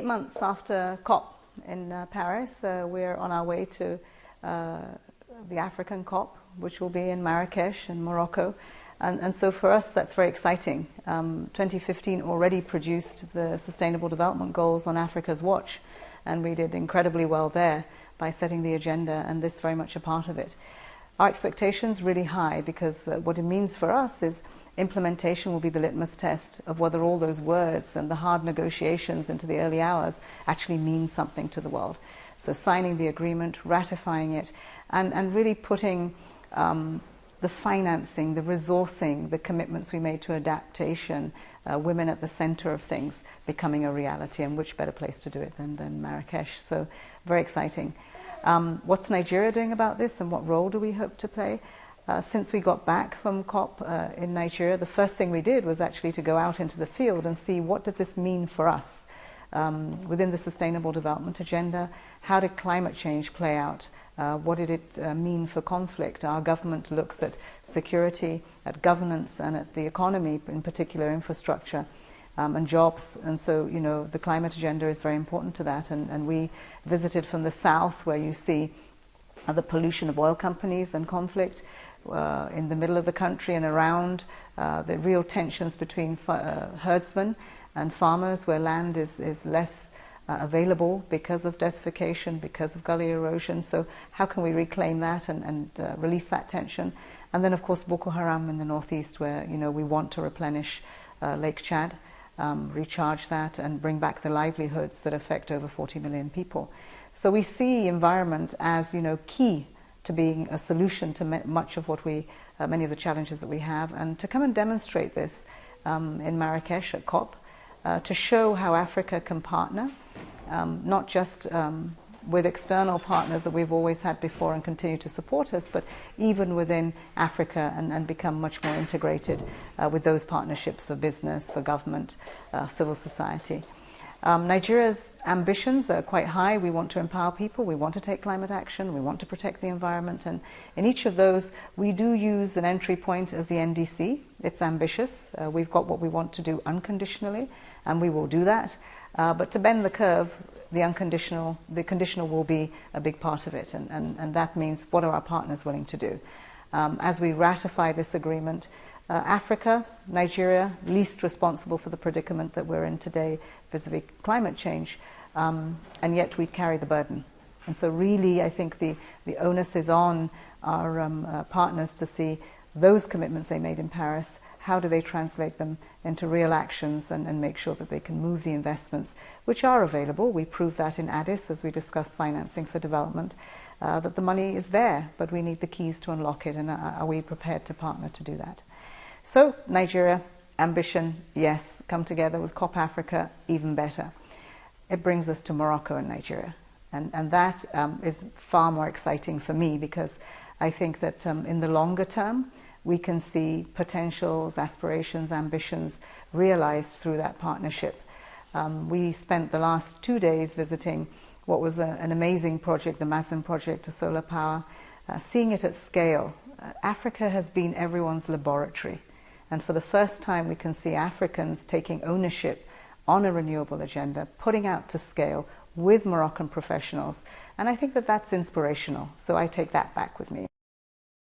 8 months after COP in Paris, we're on our way to the African COP, which will be in Marrakesh in Morocco. And so for us, that's very exciting. 2015 already produced the Sustainable Development Goals on Africa's watch, and we did incredibly well there by setting the agenda, and this very much a part of it. Our expectations really high, because what it means for us is implementation will be the litmus test of whether all those words and the hard negotiations into the early hours actually mean something to the world. So signing the agreement, ratifying it, and really putting the financing, the resourcing, the commitments we made to adaptation, women at the center of things, becoming a reality. And which better place to do it than Marrakesh? So very exciting. What's Nigeria doing about this, and what role do we hope to play? Since we got back from COP in Nigeria, the first thing we did was actually to go out into the field and see what did this mean for us within the Sustainable Development Agenda. How did climate change play out? What did it mean for conflict? Our government looks at security, at governance, and at the economy, in particular infrastructure and jobs. And so, you know, the climate agenda is very important to that. And we visited from the south, where you see the pollution of oil companies and conflict, in the middle of the country and around, the real tensions between herdsmen and farmers, where land is less available because of desertification, because of gully erosion. So how can we reclaim that and release that tension? And then, of course, Boko Haram in the northeast, where, you know, we want to replenish Lake Chad, recharge that, and bring back the livelihoods that affect over 40 million people. So we see environment as, you know, key to being a solution to much of what many of the challenges that we have, and to come and demonstrate this in Marrakesh at COP, to show how Africa can partner, not just with external partners that we've always had before and continue to support us, but even within Africa, and become much more integrated with those partnerships for business, for government, civil society. Nigeria's ambitions are quite high. We want to empower people, we want to take climate action, we want to protect the environment, and in each of those we do use an entry point as the NDC. It's ambitious. We've got what we want to do unconditionally, and we will do that. But to bend the curve, the conditional will be a big part of it, and that means, what are our partners willing to do? As we ratify this agreement, Africa, Nigeria, least responsible for the predicament that we're in today vis-a-vis climate change, and yet we carry the burden. And so really, I think the onus is on our partners to see those commitments they made in Paris. How do they translate them into real actions, and make sure that they can move the investments which are available? We proved that in Addis, as we discussed financing for development, that the money is there, but we need the keys to unlock it, and are we prepared to partner to do that? So Nigeria, ambition, yes. Come together with COP Africa, even better. It brings us to Morocco and Nigeria, and that is far more exciting for me, because I think that in the longer term we can see potentials, aspirations, ambitions realized through that partnership. We spent the last 2 days visiting what was an amazing project, the Mazen project, to solar power, seeing it at scale. Africa has been everyone's laboratory, and for the first time we can see Africans taking ownership on a renewable agenda, putting out to scale with Moroccan professionals, and I think that that's inspirational. So I take that back with me.